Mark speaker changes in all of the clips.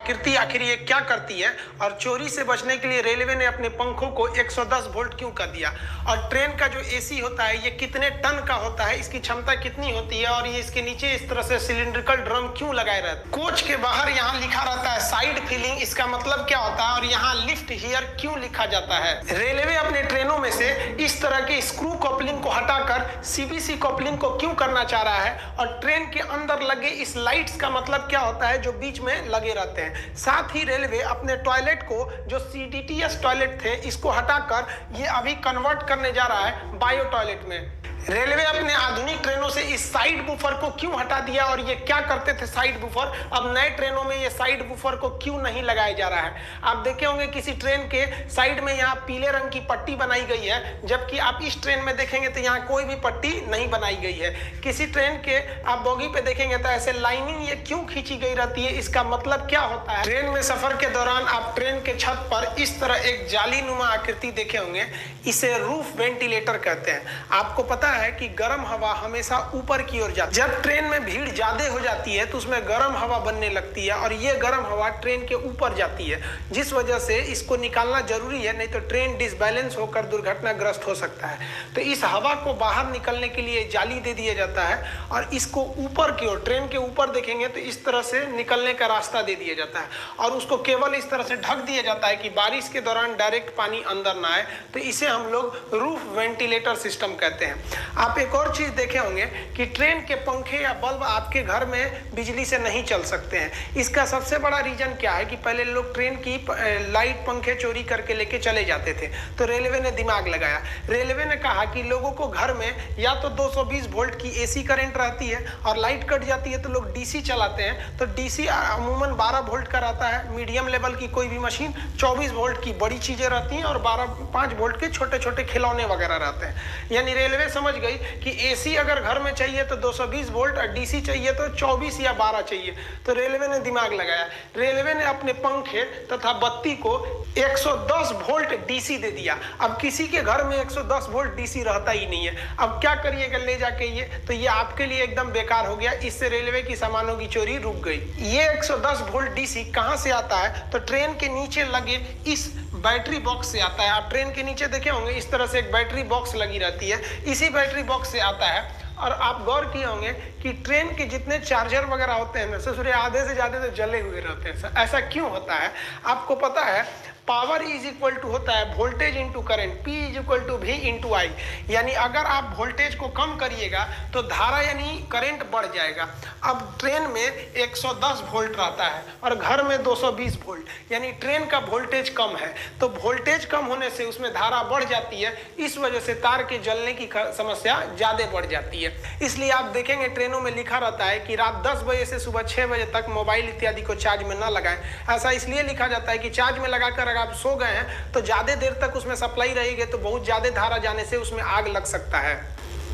Speaker 1: कृति आखिर ये क्या करती है और चोरी से बचने के लिए रेलवे ने अपने पंखों को 110 वोल्ट क्यों कर दिया, और ट्रेन का जो एसी होता है ये कितने टन का होता है, इसकी क्षमता कितनी होती है, और ये इसके नीचे इस तरह से सिलिंड्रिकल ड्रम क्यों लगाए रहते हैं। कोच के बाहर यहाँ लिखा रहता है साइड फीलिंग, इसका मतलब क्या होता है, और यहाँ लिफ्ट हियर क्यों लिखा जाता है। रेलवे अपने ट्रेनों में से इस तरह के स्क्रू कपलिंग को हटाकर सीबीसी कपलिंग को क्यों करना चाह रहा है, और ट्रेन के अंदर लगे इस लाइट्स का मतलब क्या होता है जो बीच में लगे रहते हैं। साथ ही रेलवे अपने टॉयलेट को जो सीडीटीएस टॉयलेट थे इसको हटाकर ये अभी कन्वर्ट करने जा रहा है बायो टॉयलेट में। रेलवे अपने आधुनिक ट्रेनों से इस साइड बूफर को क्यों हटा दिया, और ये क्या करते थे साइड बूफर, अब नए ट्रेनों में ये साइड बूफर को क्यों नहीं लगाया जा रहा है। आप देखे होंगे किसी ट्रेन के साइड में यहाँ पीले रंग की पट्टी बनाई गई है, जबकि आप इस ट्रेन में देखेंगे तो यहाँ कोई भी पट्टी नहीं बनाई गई है। किसी ट्रेन के आप बोगी पे देखेंगे तो ऐसे लाइनिंग ये क्यों खींची गई रहती है, इसका मतलब क्या होता है। ट्रेन में सफर के दौरान आप ट्रेन के छत पर इस तरह एक जालीनुमा आकृति देखे होंगे, इसे रूफ वेंटिलेटर कहते हैं। आपको पता है कि गर्म हवा हमेशा ऊपर की ओर जाती है। जब ट्रेन में भीड़ ज्यादा हो जाती है तो उसमें गर्म हवा बनने लगती है, और ये गर्म हवा ट्रेन के ऊपर जाती है, जिस वजह से इसको निकालना जरूरी है, नहीं तो ट्रेन डिसबैलेंस होकर दुर्घटनाग्रस्त हो सकता है। तो इस हवा को बाहर निकलने के लिए जाली दे दिया जाता है, और इसको ऊपर की ओर ट्रेन के ऊपर देखेंगे तो इस तरह से निकलने का रास्ता दे दिया जाता है, और उसको केवल इस तरह से ढक दिया जाता है कि बारिश के दौरान डायरेक्ट पानी अंदर ना आए। तो इसे हम लोग रूफ वेंटिलेटर सिस्टम कहते हैं। आप एक और चीज देखे होंगे कि ट्रेन के पंखे या बल्ब आपके घर में बिजली से नहीं चल सकते हैं। इसका सबसे बड़ा रीजन क्या है कि पहले लोग ट्रेन की लाइट पंखे चोरी करके लेके चले जाते थे, तो रेलवे ने दिमाग लगाया। रेलवे ने कहा कि लोगों को घर में या तो 220 वोल्ट की एसी करंट रहती है, और लाइट कट जाती है तो लोग डीसी चलाते हैं, तो डीसी अमूमन 12 वोल्ट का रहता है। मीडियम लेवल की कोई भी मशीन 24 वोल्ट की बड़ी चीजें रहती हैं, और 5 वोल्ट के छोटे छोटे खिलौने वगैरह रहते हैं। यानी रेलवे समझ गई कि एसी अगर घर में चाहिए तो 220 वोल्ट, और डीसी चाहिए तो 24 या 12 चाहिए। तो रेलवे ने दिमाग लगाया, रेलवे ने अपने पंखे तथा बत्ती को 110 वोल्ट डीसी दे दिया। अब किसी के घर में 110 वोल्ट डीसी रहता ही नहीं है। अब क्या करिएगा ले जाके ये, तो ये आपके लिए एकदम बेकार हो गया। इससे रेलवे की सामानों की चोरी रुक गई। ये 110 वोल्ट डीसी कहां से आता है, तो ट्रेन के नीचे लगे इस बैटरी बॉक्स से आता है। आप ट्रेन के नीचे देखे होंगे इस तरह से एक बैटरी बॉक्स लगी रहती है, इसी बैटरी बॉक्स से आता है। और आप गौर किए होंगे कि ट्रेन के जितने चार्जर वगैरह होते हैं ना ससुरे आधे से ज्यादा तो जले हुए रहते हैं। ऐसा क्यों होता है आपको पता है। पावर इज इक्वल टू होता है voltage into current, P is equal to V into I. यानी अगर आप वोल्टेज को कम करिएगा तो धारा यानी करंट बढ़ जाएगा। अब ट्रेन में 110 वोल्ट रहता है और घर में 220 वोल्ट, यानी ट्रेन का वोल्टेज कम है, तो वोल्टेज कम होने से उसमें धारा बढ़ जाती है। इस वजह से तार के जलने की समस्या ज्यादा बढ़ जाती है। इसलिए आप देखेंगे ट्रेनों में लिखा रहता है कि रात 10 बजे से सुबह 6 बजे तक मोबाइल इत्यादि को चार्ज में न लगाएं। ऐसा इसलिए लिखा जाता है कि चार्ज में लगाकर आप सो गए हैं तो ज्यादा देर तक उसमें सप्लाई रहेगी, तो बहुत ज्यादा धारा जाने से उसमें आग लग सकता है।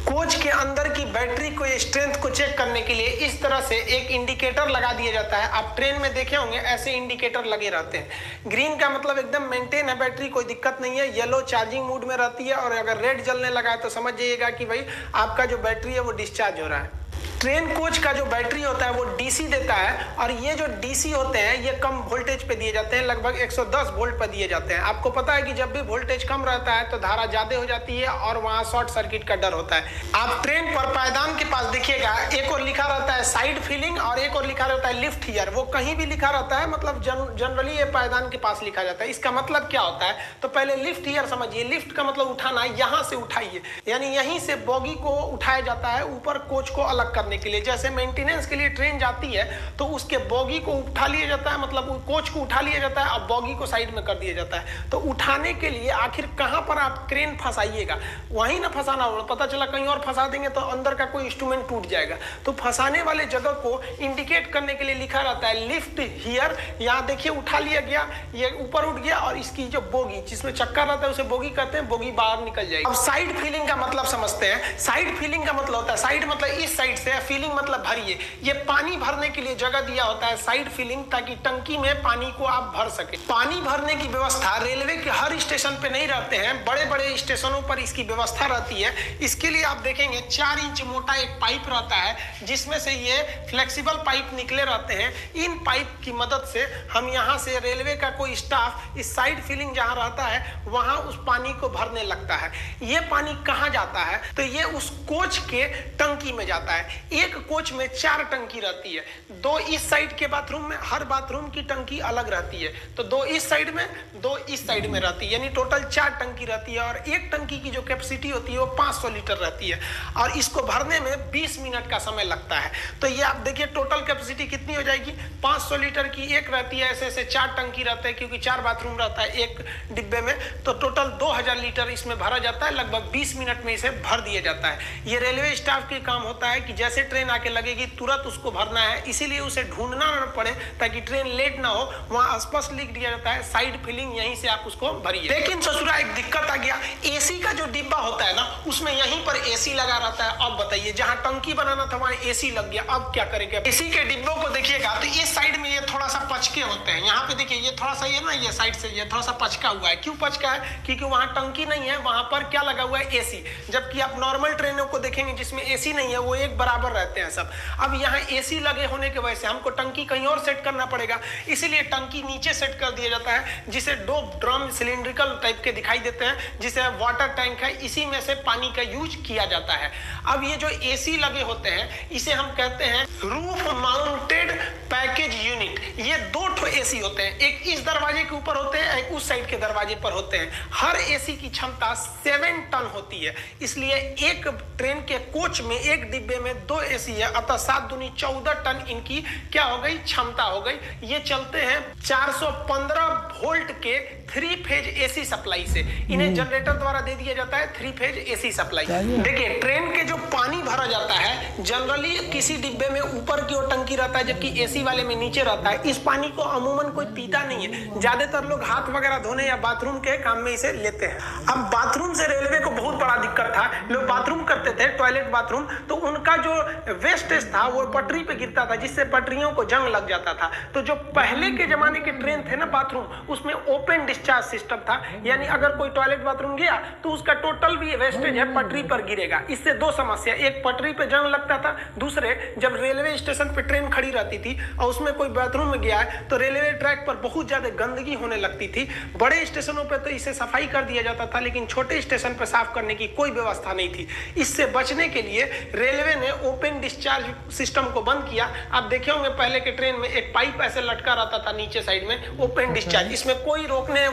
Speaker 1: कोच के अंदर की बैटरी को स्ट्रेंथ को चेक करने के लिए इस तरह से एक इंडिकेटर लगा दिया जाता है। आप ट्रेन में देखे होंगे ऐसे इंडिकेटर लगे रहते हैं। ग्रीन का मतलब एकदम मेंटेन है बैटरी, कोई दिक्कत नहीं है। येलो चार्जिंग मूड में रहती है, और अगर रेड जलने लगा है तो समझ जाइएगा कि भाई आपका जो बैटरी है वो डिस्चार्ज हो रहा है। ट्रेन कोच का जो बैटरी होता है वो डीसी देता है, और ये जो डीसी होते हैं ये कम वोल्टेज पे दिए जाते हैं, लगभग 110 वोल्ट पर दिए जाते हैं। आपको पता है कि जब भी वोल्टेज कम रहता है तो धारा ज्यादा हो जाती है और वहां शॉर्ट सर्किट का डर होता है। आप ट्रेन पर पायदान के पास देखिएगा, एक और लिखा रहता है साइड फीलिंग और एक और लिखा रहता है लिफ्ट हियर। वो कहीं भी लिखा रहता है, मतलब जनरली ये पायदान के पास लिखा जाता है। इसका मतलब क्या होता है, तो पहले लिफ्ट हियर समझिए। लिफ्ट का मतलब उठाना, यहाँ से उठाइए, यानी यहीं से बोगी को उठाया जाता है ऊपर कोच को अलग करने के लिए। जैसे मेंटेनेंस के लिए ट्रेन जाती है तो उसके बोगी को उठा लिया जाता है, मतलब कोच को उठा लिया जाता है और बोगी को साइड में कर दिया जाता है। तो उठाने के लिए आखिर कहां पर आप क्रेन फंसाइएगा, वहीं ना फंसाना होगा। पता चला कहीं और फंसा देंगे तो अंदर का कोई इंस्ट्रूमेंट टूट जाएगा। तो फंसाने वाले जगह को इंडिकेट करने के लिए लिखा रहता है लिफ्ट हियर। यहाँ देखिए उठा लिया गया, ये ऊपर उठ गया, और इसकी जो बोगी जिसमें चक्कर रहता है उसे बोगी कहते हैं, बोगी बाहर निकल जाएगी। अब साइड फीलिंग का मतलब समझते हैं। साइड फीलिंग का मतलब होता है, साइड मतलब इस साइड से, फिलिंग मतलब भरिए। ये पानी भरने के लिए जगह दिया होता है साइड फिलिंग, ताकि टंकी में पानी को आप भर सके। पानी भरने की व्यवस्था रेलवे के हर स्टेशन पे नहीं रहते हैं, बड़े बड़े स्टेशनों पर इसकी व्यवस्था रहती है। इसके लिए आप देखेंगे 4 इंच मोटा एक पाइप रहता है, जिसमें से ये फ्लेक्सिबल पाइप निकले रहते हैं। इन पाइप की मदद से हम यहाँ से रेलवे का कोई स्टाफ इस साइड फिलिंग जहाँ रहता है वहाँ उस पानी को भरने लगता है। ये पानी कहाँ जाता है? तो ये उस कोच के टंकी में जाता है। एक कोच में 4 टंकी रहती है, 2 इस साइड के बाथरूम में, हर बाथरूम की टंकी अलग रहती है। तो 2 इस साइड में, 2 इस साइड में रहती है, यानी टोटल 4 टंकी रहती है। और एक टंकी की जो कैपेसिटी होती है वो 500 लीटर रहती है, और इसको भरने में 20 मिनट का समय लगता है। तो ये आप देखिए टोटल कैपेसिटी कितनी हो जाएगी, 500 लीटर की एक रहती है, ऐसे ऐसे 4 टंकी रहते हैं, क्योंकि 4 बाथरूम रहता है एक डिब्बे में, तो टोटल 2000 लीटर इसमें भरा जाता है। लगभग 20 मिनट में इसे भर दिया जाता है। ये रेलवे स्टाफ के काम होता है कि जैसे ट्रेन आके लगेगी तुरंत उसको भरना है, इसीलिए उसे ढूंढना न पड़े, ताकि ट्रेन लेट ना हो। वहां स्पष्ट लिख दिया जाता है साइड फिलिंग, यहीं से आप उसको भरिए। लेकिन ससुरा एक दिक्कत आ गया, एसी का जो डिब्बा होता है ना, उसमें यहीं पर एसी लगा रहता है। अब बताइए, जहां टंकी बनाना था वहां एसी लग गया, अब क्या करेंगे? एसी के डिब्बों को देखिएगा तो इस साइड में ये थोड़ा सा पचके होते हैं। यहाँ पे देखिए ये थोड़ा सा, ये ना ये साइड से ये थोड़ा सा पचका हुआ है। क्यों पचका है? क्योंकि वहां टंकी नहीं है, वहां पर क्या लगा हुआ है? एसी। जबकि आप नॉर्मल ट्रेनों को देखेंगे जिसमें एसी नहीं है, वो एक बराबर रहते हैं सब। अब यहाँ एसी लगे होने की वजह से हमको टंकी कहीं और सेट करना पड़ेगा, इसीलिए टंकी नीचे सेट कर दिया जाता है, जिसे 2 ड्रम सिलिंड्रिकल टाइप के दिखाई देते हैं, जिसे वाटर टैंक है, इसी में से पानी का यूज किया जाता है। अब ये जो एसी लगे होते हैं इसे हम कहते हैं रूफ माउंटेड पैकेज यूनिट। ये 2 ठो एसी होते हैं, एक इस दरवाजे के ऊपर होते हैं, एक उस साइड के दरवाजे पर होते हैं। हर एसी की क्षमता 7 टन होती है, इसलिए एक ट्रेन के कोच में एक डिब्बे में 2 एसी है, अतः 7 दूनी 14 टन इनकी क्या हो गई? क्षमता हो गई। ये चलते हैं 415 वोल्ट के 3 फेज एसी सप्लाई से। इन्हें जनरेटर द्वारा दे दिया जाता है 3 फेज एसी सप्लाई। देखिए ट्रेन के जो पानी भरा जाता है, जनरली किसी डिब्बे में ऊपर की ओर टंकी रहता है, जबकि एसी वाले में नीचे रहता है। इस पानी को अमूमन कोई पीता नहीं है, ज्यादातर लोग हाथ वगैरह धोने या बाथरूम के काम में इसे लेते हैं। अब बाथरूम से रेलवे को बहुत बड़ा दिक्कत था। लोग बाथरूम करते थे, टॉयलेट बाथरूम, तो उनका जो वेस्टेज था वो पटरी पे गिरता था, जिससे पटरियों को जंग लग जाता था। तो जो पहले के जमाने के ट्रेन थे ना बाथरूम, उसमें ओपन डिस्चार्ज सिस्टम था, यानी अगर कोई टॉयलेट बाथरूम गया तो उसका टोटल भी वेस्टेज है पटरी पर गिरेगा। इससे 2 समस्या, एक पटरी पे जंग लगता था, दूसरे जब रेलवे स्टेशन पे ट्रेन खड़ी रहती थी और उसमें कोई बाथरूम में गया है तो रेलवे ट्रैक पर बहुत ज्यादा गंदगी होने लगती थी। बड़े स्टेशनों पे तो इसे सफाई कर दिया जाता था, लेकिन छोटे स्टेशन पे साफ करने की कोई व्यवस्था नहीं थी। इससे बचने के लिए रेलवे ने ओपन डिस्चार्ज सिस्टम को बंद किया। आप देखे होंगे पहले के ट्रेन में एक पाइप ऐसे लटका रहता था नीचे साइड में, ओपन डिस्चार्ज, इसमें कोई रोकने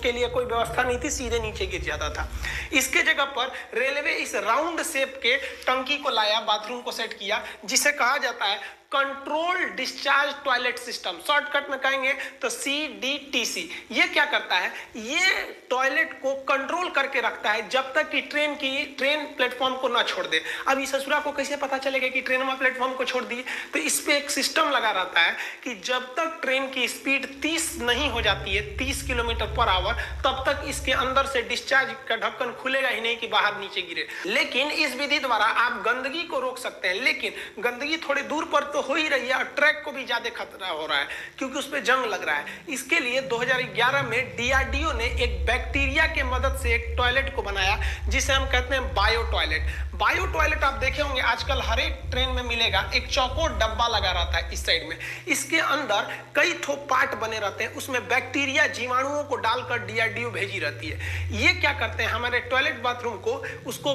Speaker 1: के लिए कोई व्यवस्था नहीं थी, सीधे नीचे गिर जाता था। इसके जगह पर रेलवे इस राउंड शेप के टंकी को लाया, बाथरूम को सेट किया, जिसे कहा जाता है control discharge toilet system. Shortcut में कहेंगे तो CDTC। ये क्या करता है? ये टॉयलेट को कंट्रोल करके रखता है जब तक कि ट्रेन प्लेटफॉर्म को ना छोड़ दे। अब इस ससुरा को कैसे पता चलेगा कि ट्रेन में प्लेटफॉर्म को छोड़ दी? तो इस पे एक सिस्टम लगा रहता है कि जब तक ट्रेन की स्पीड 30 नहीं हो जाती है, 30 किलोमीटर पर आवर, तब तक इसके अंदर से डिस्चार्ज का ढक्कन खुलेगा ही नहीं कि बाहर नीचे गिरे। लेकिन इस विधि द्वारा आप गंदगी को रोक सकते हैं, लेकिन गंदगी थोड़ी दूर पर तो हो ही रही है और ट्रैक को भी ज्यादा खतरा हो रहा है क्योंकि उस पे जंग लग रहा है। इसके लिए 2011 में DRDO ने एक बैक्टीरिया के मदद से एक टॉयलेट को बनाया, जिसे हम कहते हैं बायो टॉयलेट। बायो टॉयलेट आप देखे होंगे आजकल हर एक ट्रेन में मिलेगा, एक चौकोर डब्बा लगा रहता है इस साइड में। इसके अंदर कई ठो पार्ट बने रहते हैं, उसमें बैक्टीरिया जीवाणुओं को डालकर DRDO भेजी रहती है। ये क्या करते हैं, हमारे टॉयलेट बाथरूम को उसको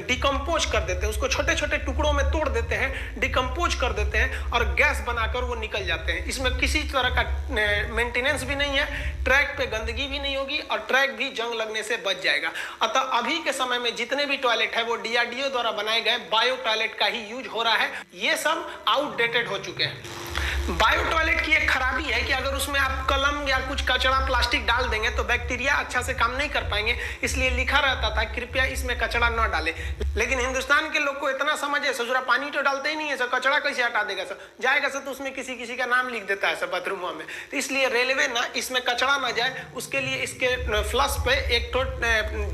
Speaker 1: डिकम्पोज कर देते हैं, उसको छोटे छोटे टुकड़ों में तोड़ देते हैं, डिकम्पोज कर देते हैं और गैस बनाकर वो निकल जाते हैं। इसमें किसी तरह का मेंटेनेंस भी नहीं है, ट्रैक पे गंदगी भी नहीं होगी और ट्रैक भी जंग लगने से बच जाएगा। अतः अभी के समय में जितने भी टॉयलेट है वो DRDO द्वारा बनाए गए बायो टॉयलेट का ही यूज हो रहा है। ये सब आउटडेटेड हो चुके हैं। बायो टॉयलेट की एक खराबी है कि अगर उसमें आप कलम या कुछ कचरा प्लास्टिक डाल देंगे तो बैक्टीरिया अच्छा से काम नहीं कर पाएंगे, इसलिए लिखा रहता था कृपया इसमें कचरा न डालें। लेकिन हिंदुस्तान के लोग को इतना समझ है, ससुरा पानी तो डालते ही नहीं है, सर कचरा कैसे हटा देगा, सर जाएगा सर तो उसमें किसी किसी का नाम लिख देता है सर बाथरूमों में। तो इसलिए रेलवे ना इसमें कचरा ना जाए उसके लिए इसके फ्लश पे एक तो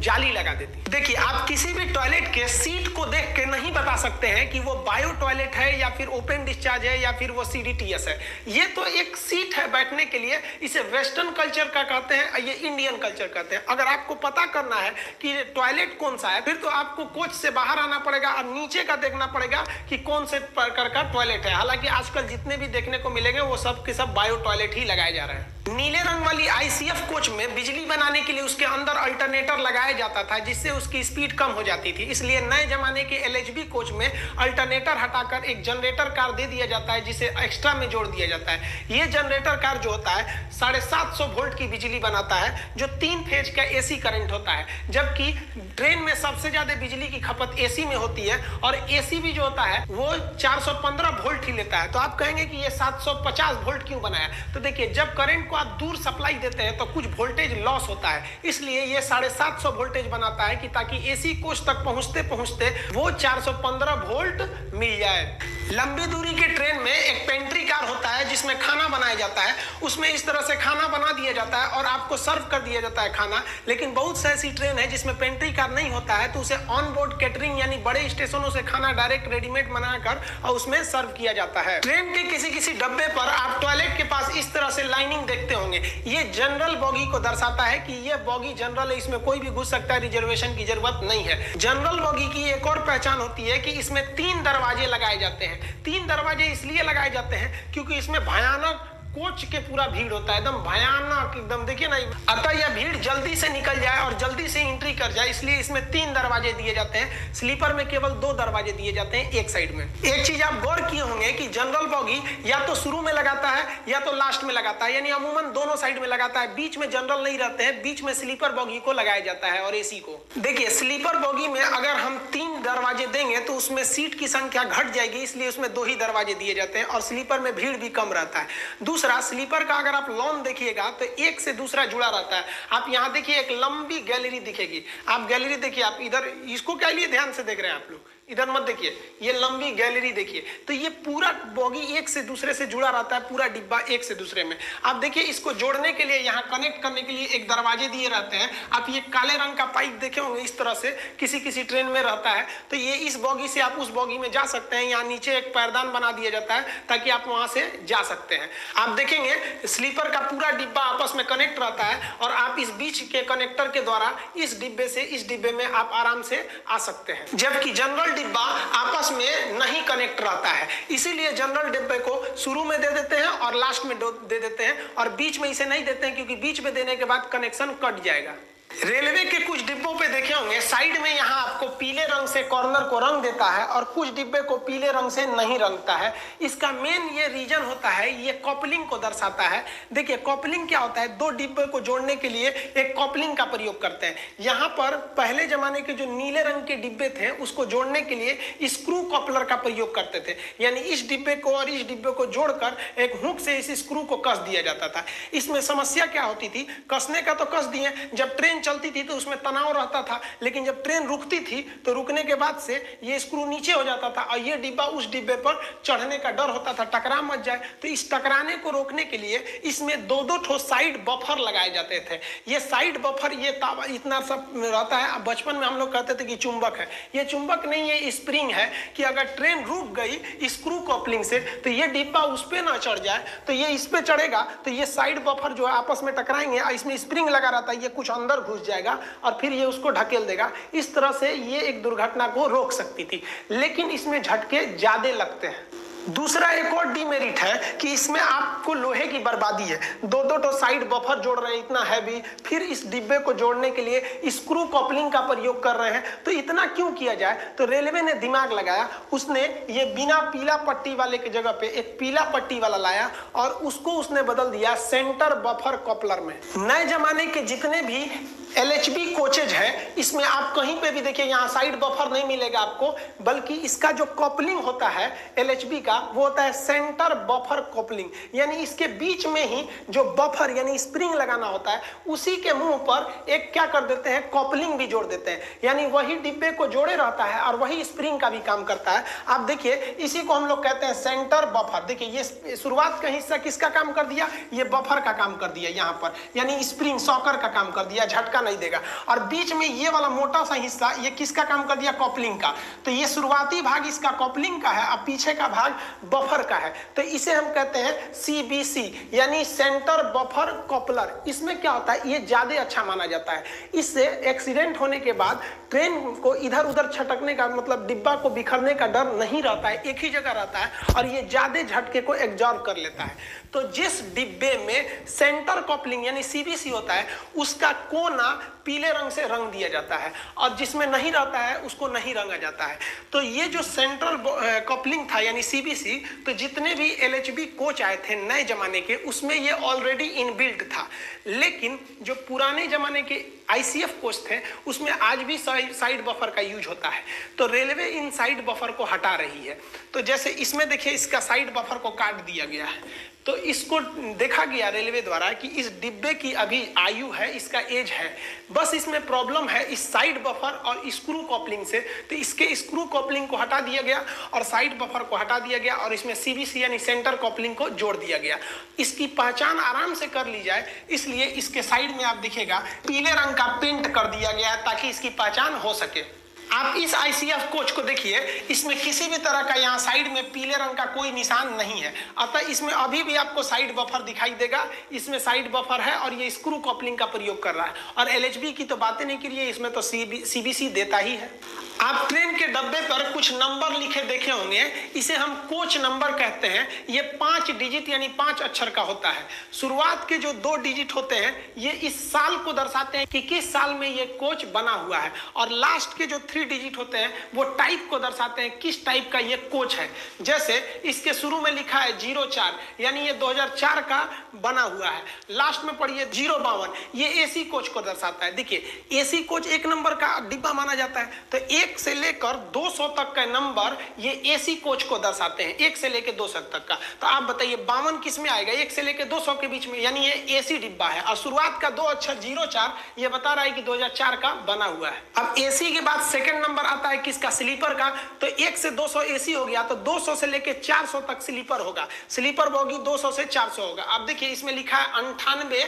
Speaker 1: जाली लगा देती है। देखिए आप किसी भी टॉयलेट के सीट को देख के नहीं बता सकते हैं कि वो बायो टॉयलेट है या फिर ओपन डिस्चार्ज है या फिर वो CDTS है। ये तो एक सीट है बैठने के लिए, इसे वेस्टर्न कल्चर का कहते हैं, ये इंडियन कल्चर कहते हैं। अगर आपको पता करना है कि टॉयलेट कौन सा है फिर तो आपको कोच से बाहर आना पड़ेगा और नीचे का देखना पड़ेगा कि कौन से प्रकार का टॉयलेट है। हालांकि आजकल जितने भी देखने को मिलेंगे वो सब के सब बायो टॉयलेट ही लगाए जा रहे हैं। नीले रंग वाली ICF कोच में बिजली बनाने के लिए उसके अंदर अल्टरनेटर लगाया जाता था जिससे उसकी स्पीड कम हो जाती थी, इसलिए नए जमाने के LHB कोच में अल्टरनेटर हटाकर एक जनरेटर कार दे दिया जाता है जिसे एक्स्ट्रा में जोड़ दिया जाता है। ये जनरेटर कार जो होता है 750 वोल्ट की बिजली बनाता है जो 3 फेज का AC करंट होता है, जबकि ट्रेन में सबसे ज्यादा बिजली की खपत AC में होती है और AC भी जो होता है वो 415 वोल्ट ही लेता है। तो आप कहेंगे कि ये 750 वोल्ट क्यों बनाया, तो देखिए जब करंट को आप दूर सप्लाई देते हैं तो कुछ वोल्टेज लॉस होता है, इसलिए ये 750 वोल्टेज बनाता है कि ताकि AC कोच तक पहुंचते पहुंचते वो 415 वोल्ट मिल जाए। लंबी दूरी के ट्रेन में एक पेंट्री कार होता है जिसमें खाना बनाया जाता है, उसमें इस तरह से खाना बना दिया जाता है और आपको सर्व कर दिया जाता है खाना। लेकिन बहुत सी ऐसी ट्रेन है जिसमें पेंट्री कार नहीं होता है तो उसे ऑन बोर्ड कैटरिंग यानी बड़े स्टेशनों से खाना डायरेक्ट रेडीमेड बनाकर और उसमें सर्व किया जाता है। ट्रेन के किसी किसी डब्बे पर आप टॉयलेट के पास इस तरह से लाइनिंग देखते होंगे, ये जनरल बॉगी को दर्शाता है कि ये बॉगी जनरल है, इसमें कोई भी घुस सकता है, रिजर्वेशन की जरूरत नहीं है। जनरल बॉगी की एक और पहचान होती है कि इसमें 3 दरवाजे लगाए जाते हैं। 3 दरवाजे इसलिए लगाए जाते हैं क्योंकि इसमें भयानक कोच के पूरा भीड़ होता है, एकदम भयानक, एकदम देखिए ना, अतः यह भीड़ जल्दी से निकल जाए और जल्दी से एंट्री कर जाए इसलिए इसमें 3 दरवाजे दिए जाते हैं। स्लीपर में केवल 2 दरवाजे दिए जाते हैं एक साइड में। एक चीज आप गौर किए होंगे कि जनरल बॉगी या तो शुरू में लगाता है या तो लास्ट में लगाता है, यानी अमूमन दोनों साइड में लगाता है, बीच में जनरल नहीं रहते हैं, बीच में स्लीपर बॉगी को लगाया जाता है और AC को। देखिए स्लीपर बॉगी में अगर हम 3 दरवाजे देंगे तो उसमें सीट की संख्या घट जाएगी, इसलिए उसमें 2 ही दरवाजे दिए जाते हैं और स्लीपर में भीड़ भी कम रहता है। दूसरा स्लीपर का अगर आप लॉन देखिएगा तो एक से दूसरा जुड़ा रहता है। आप यहां देखिए एक लंबी गैलरी दिखेगी, आप गैलरी देखिए, आप इधर इसको क्या लिए ध्यान से देख रहे हैं आप लोग, इधर मत देखिए, ये लंबी गैलरी देखिए। तो ये पूरा बॉगी एक से दूसरे से जुड़ा रहता है, पूरा डिब्बा एक से दूसरे में। आप देखिए इसको जोड़ने के लिए, यहाँ कनेक्ट करने के लिए एक दरवाजे दिए रहते हैं। आप ये काले रंग का पाइप देखे होंगे, इस तरह से किसी किसी ट्रेन में रहता है। तो ये इस बॉगी से आप उस बॉगी में जा सकते हैं। यहाँ नीचे एक पैरदान बना दिया जाता है ताकि आप वहां से जा सकते हैं। आप देखेंगे स्लीपर का पूरा डिब्बा आपस में कनेक्ट रहता है और आप इस बीच के कनेक्टर के द्वारा इस डिब्बे से इस डिब्बे में आप आराम से आ सकते हैं, जबकि जनरल डिब्बा आपस में नहीं कनेक्ट रहता है। इसीलिए जनरल डिब्बे को शुरू में दे देते हैं और लास्ट में दे देते हैं और बीच में इसे नहीं देते हैं क्योंकि बीच में देने के बाद कनेक्शन कट जाएगा। रेलवे के कुछ डिब्बों पे देखे होंगे साइड में यहाँ आपको पीले रंग से कॉर्नर को रंग देता है और कुछ डिब्बे को पीले रंग से नहीं रंगता है। इसका मेन ये रीजन होता है, ये कॉपलिंग को दर्शाता है। देखिए कॉपलिंग क्या होता है, 2 डिब्बे को जोड़ने के लिए एक कॉपलिंग का प्रयोग करते हैं। यहाँ पर पहले जमाने के जो नीले रंग के डिब्बे थे उसको जोड़ने के लिए स्क्रू कॉपलर का प्रयोग करते थे, यानी इस डिब्बे को और इस डिब्बे को जोड़कर एक हुक से इस स्क्रू को कस दिया जाता था। इसमें समस्या क्या होती थी, कसने का तो कस दिए, जब ट्रेन चलती थी तो उसमें तनाव रहता था, लेकिन जब ट्रेन रुकती थी तो रुकने के बाद से ये स्क्रू नीचे हो जाता था और ये डिब्बा उस डिब्बे पर चढ़ने का डर होता था, टकरा मत जाए। तो इस टकराने को रोकने के लिए इसमें 2-2 ठो साइड बफर लगाए जाते थे। ये साइड बफर ये इतना सब रहता है, बचपन में हम लोग कहते थे कि चुंबक है, ये चुंबक नहीं है, स्प्रिंग है कि अगर ट्रेन रुक गई स्क्रू कॉपलिंग से तो ये डिब्बा उस पर ना चढ़ जाए, तो ये इस पे चढ़ेगा तो ये साइड बफर जो है आपस में टकराएंगे, इसमें स्प्रिंग लगा रहता है, ये कुछ अंदर घुस जाएगा और फिर ये उसको ढकेल देगा। इस तरह से ये एक दुर्घटना को रोक सकती थी, लेकिन इसमें झटके ज्यादा लगते हैं। दूसरा एक और डीमेरिट है कि इसमें आपको लोहे की बर्बादी है। 2-2 तो साइड बफर जोड़ रहे हैं इतना हैवी, फिर इस डिब्बे को जोड़ने के लिए स्क्रू कॉपलिंग का प्रयोग कर रहे हैं। तो इतना क्यों किया जाए, तो रेलवे ने दिमाग लगाया, उसने ये बिना पीला पट्टी वाले की जगह पे एक पीला पट्टी वाला लाया और उसको उसने बदल दिया सेंटर बफर कॉपलर में। नए जमाने के जितने भी LHB कोचेज है, इसमें आप कहीं पे भी देखिए यहाँ साइड बफर नहीं मिलेगा आपको, बल्कि इसका जो कपलिंग होता है LHB का वो होता है सेंटर बफर कपलिंग, यानी इसके बीच में ही जो बफर यानी स्प्रिंग लगाना होता है उसी के मुंह पर एक क्या कर देते हैं कपलिंग भी जोड़ देते हैं, यानी वही डिब्बे को जोड़े रहता है और वही स्प्रिंग का भी काम करता है। आप देखिए इसी को हम लोग कहते हैं सेंटर बफर। देखिए ये शुरुआत का हिस्सा किसका काम कर दिया, ये बफर का काम कर दिया यहाँ पर, यानी स्प्रिंग सॉकर का काम कर दिया, झटका नहीं देगा। और बीच में ये वाला मोटा सा हिस्सा ये किसका काम कर दिया, कपलिंग का। तो ये शुरुआती भाग इसका कपलिंग का है और पीछे का भाग बफर का है, तो इसे हम कहते हैं CBC यानी सेंटर बफर कपलर। इसमें क्या होता है, ये ज्यादा अच्छा माना जाता है। इससे एक्सीडेंट होने के बाद ट्रेन को इधर उधर छटकने का मतलब डिब्बा को बिखरने का डर नहीं रहता है, एक ही जगह रहता है और ये ज्यादा झटके को एब्जॉर्ब कर लेता है। तो जिस डिब्बे में सेंटर कपलिंग यानी CBC होता है उसका कोना पीले रंग से रंग दिया जाता है और जिसमें नहीं रहता है उसको नहीं रंगा जाता है। तो ये जो सेंट्रल कपलिंग था यानी CBC, तो जितने भी LHB कोच आए थे नए जमाने के उसमें ये ऑलरेडी इनबिल्ट था, लेकिन जो पुराने जमाने के ICF कोच थे उसमें आज भी साइड बफर का यूज होता है। तो रेलवे इन साइड बफर को हटा रही है। तो जैसे इसमें देखिए इसका साइड बफर को काट दिया गया है, तो इसको देखा गया रेलवे द्वारा कि इस डिब्बे की अभी आयु है, इसका एज है, बस इसमें प्रॉब्लम है इस साइड बफर और स्क्रू कपलिंग से। तो इसके स्क्रू कपलिंग को हटा दिया गया और साइड बफर को हटा दिया गया और इसमें CBC यानी सेंटर कपलिंग को जोड़ दिया गया। इसकी पहचान आराम से कर ली जाए इसलिए इसके साइड में आप दिखेगा पीले रंग का पेंट कर दिया गया है ताकि इसकी पहचान हो सके। आप इस ICF कोच को देखिए, इसमें किसी भी तरह का यहाँ साइड में पीले रंग का कोई निशान नहीं है, अतः इसमें अभी भी आपको साइड बफर दिखाई देगा। इसमें साइड बफर है और ये स्क्रू कपलिंग का प्रयोग कर रहा है। और LHB की तो बातें नहीं करिए, इसमें तो CBC देता ही है। आप ट्रेन के डब्बे पर कुछ नंबर लिखे देखे होंगे, इसे हम कोच नंबर कहते हैं। ये 5 डिजिट यानी 5 अक्षर का होता है। शुरुआत के जो 2 डिजिट होते हैं ये इस साल को दर्शाते हैं कि किस साल में ये कोच बना हुआ है, और लास्ट के जो 3 डिजिट होते हैं वो टाइप को दर्शाते हैं किस टाइप का ये कोच है। जैसे इसके शुरू में लिखा है 04 यानी ये 2004 का बना हुआ है, लास्ट में पढ़िए 052 ये AC कोच को दर्शाता है। देखिए AC कोच 1 नंबर का डिब्बा माना जाता है, तो 1 से लेकर 200 तक का नंबर ये AC कोच को दर्शाते हैं, 1 से लेकर 200 तक का। तो आप बताइए 52 किस में आएगा, 1 से लेकर 200 के बीच में, यानी ये AC डिब्बा है। और शुरुआत का 2 अक्षर 04 ये बता रहा है कि 2004 का बना हुआ है। अब AC के बाद सेकंड नंबर आता है किसका, स्लीपर का। तो 1 से 200 AC हो गया, तो 200 से लेकर 400 तक स्लीपर होगा, स्लीपर बोगी 200 से 400 होगा। अब देखिए इसमें लिखा है 98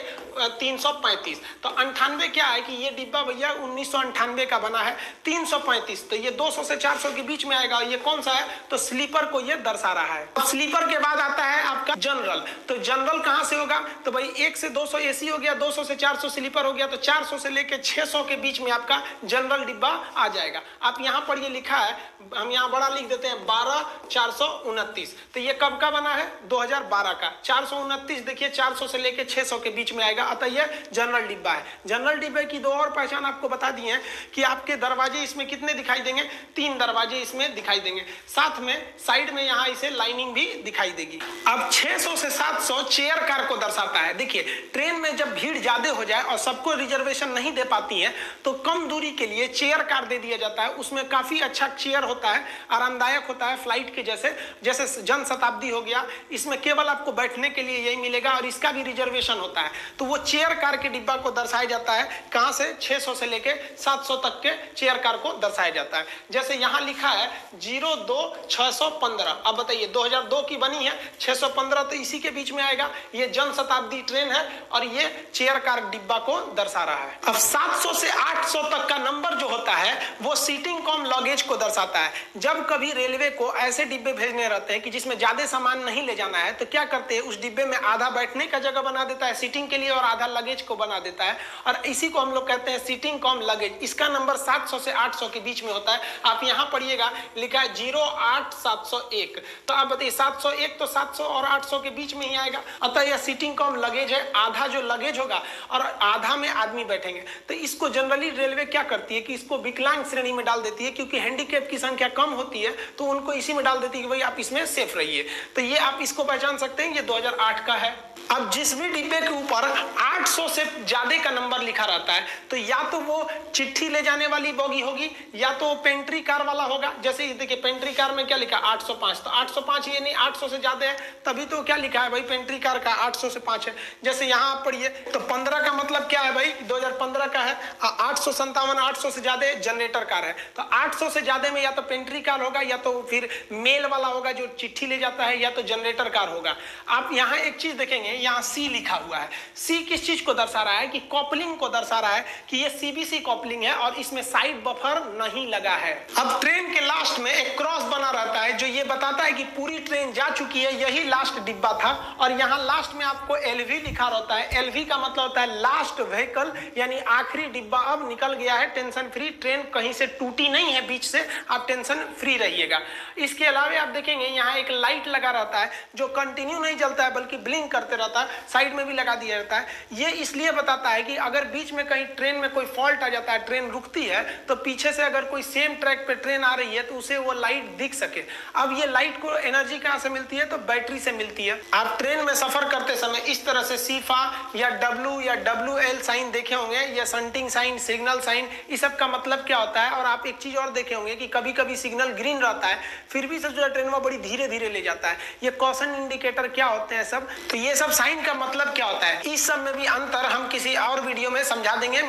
Speaker 1: 335, तो 98 क्या है कि ये डिब्बा भैया 1998 का बना है, 335 तो ये 200 से 400 के बीच में आएगा। ये कौन सा है, तो स्लीपर को ये दर्शा रहा है। अब स्लीपर के बाद आता है आपका जनरल। तो जनरल कहां से होगा, तो भाई 1 से 200 AC हो गया, 200 से 400 स्लीपर हो गया, तो 400 से लेकर 600 के बीच में आपका जनरल डिब्बा आ जाएगा। आप यहां पर ये लिखा है, हम यहां बड़ा लिख देते हैं 12429, तो ये कब का बना है, 2012 का। 429 देखिए 400 से लेकर 600 के बीच में आएगा, अतः यह जनरल डिब्बा है। जनरल डिब्बे की 2 और पहचान आपको बता दी है कि आपके दरवाजे इसमें कितने दिखाई देंगे, 3 दरवाजे इसमें दिखाई देंगे, साथ में साइड में यहां इसे लाइनिंग भी दिखाई देगी। अब 600 से 700 चेयर कार को दर्शाता है। देखिए ट्रेन में जब भीड़ ज्यादा हो जाए और सबको रिजर्वेशन नहीं दे पाती है तो कम दूरी के लिए चेयर कार दे दिया जाता है। उसमें काफी अच्छा चेयर होता है, आरामदायक होता है, फ्लाइट के जैसे। जैसे जन शताब्दी हो गया, इसमें केवल आपको बैठने के लिए यही मिलेगा और इसका भी रिजर्वेशन होता है। तो वो चेयर कार के डिब्बा को दर्शाया जाता है, कहां से, 600 से लेकर 700 तक के चेयर कार को दर्शाया जाता है। जैसे यहां लिखा है 02615, अब बताइए 2002 की बनी है, 615 तो इसी के बीच में आएगा। ये जन शताब्दी ट्रेन है और ये चेयर कार डिब्बा को दर्शा रहा है। अब 700 से 800 तक का नंबर जो होता है वो सीटिंग कम लगेज को दर्शाता है। जब कभी रेलवे को ऐसे डिब्बे भेजने रहते हैं कि जिसमें ज्यादा सामान नहीं ले जाना है, तो क्या करते हैं, उस डिब्बे में आधा बैठने का जगह बना देता है सीटिंग के लिए और आधा लगेज को बना देता है, और इसी को हम लोग कहते हैं सीटिंग कम लगेज। इसका नंबर 700 से 800 के बीच बीच में होता है। आप यहाँ पढ़िएगा, लिखा है 08701। तो आप बताइए 701 तो 700 और 800 के बीच में ही आएगा। अतः यह सीटिंग कम लगेज है, आधा जो लगेज होगा और आधा में आदमी बैठेंगे। तो इसको जनरली रेलवे क्या करती है कि इसको विकलांग श्रेणी में डाल देती है, क्योंकि हैंडीकैप की संख्या कम होती है तो उनको इसी में डाल देती है कि भाई आप इसमें सेफ रहिए। तो ये आप इसको पहचान सकते हैं, ये 2008 का है। अब जिस भी डिब्बे के ऊपर 800 से ज्यादा का नंबर लिखा रहता है तो या तो वो चिट्ठी ले जाने वाली बोगी होगी या तो पेंट्री कार वाला होगा। जैसे देखिए पेंट्री कार में क्या लिखा है 805, तो 805 ये नहीं 800 से ज्यादा है, तभी तो क्या लिखा है भाई पेंट्री कार का 800 से 5 है। जैसे यहाँ आप पढ़िए तो 15 का मतलब क्या है भाई 2015 का है, 857 800 से ज्यादा जनरेटर कार है। तो 800 से ज्यादा में या तो पेंट्री कार होगा या तो फिर मेल वाला होगा जो चिट्ठी ले जाता है, या तो जनरेटर कार होगा। आप यहाँ एक चीज देखेंगे, यहाँ सी लिखा हुआ है। सी किस चीज को दर्शा रहा है कि कॉपलिंग को दर्शा रहा है कि ये सीबीसी कॉपलिंग है और इसमें साइड बफर नहीं लगा है। अब ट्रेन के लास्ट में एक क्रॉस बना रहता है जो ये बताता है कि पूरी ट्रेन जा चुकी है, यही लास्ट डिब्बा था। और यहाँ लास्ट में आपको एलवी लिखा रहता है। एलवी का मतलब होता है लास्ट व्हीकल, यानी आखिरी डिब्बा अब निकल गया है, टेंशन फ्री। ट्रेन कहीं से टूटी नहीं है बीच से, आप टेंशन फ्री रहिएगा। इसके अलावा आप देखेंगे यहाँ एक लाइट लगा रहता है जो कंटिन्यू नहीं जलता है बल्कि ब्लिंक करते रहता है, साइड में भी लगा दिया जाता है। ये इसलिए बताता है कि अगर बीच में कहीं ट्रेन में कोई फॉल्ट आ जाता है, ट्रेन रुकती है, तो पीछे से अगर कोई सेम ट्रैक पे ट्रेन आ रही है तो उसे वो लाइट दिख सके। अब ये लाइट को एनर्जी कहां से मिलती है, तो बैटरी से मिलती है। आप ट्रेन में सफर करते समय इस तरह से सीफा या डब्ल्यू या WL साइन देखे होंगे, या संटिंग साइन, सिग्नल साइन, इस सब का मतलब क्या होता है। और आप एक चीज और देखे होंगे कि कभी कभी सिग्नल ग्रीन रहता है फिर भी सब जो ट्रेन में बड़ी धीरे धीरे ले जाता है। ये कॉशन इंडिकेटर क्या होते हैं सब, तो ये सब साइन का मतलब क्या होता है, इस सब में भी अंतर हम किसी और वीडियो में समझा देंगे।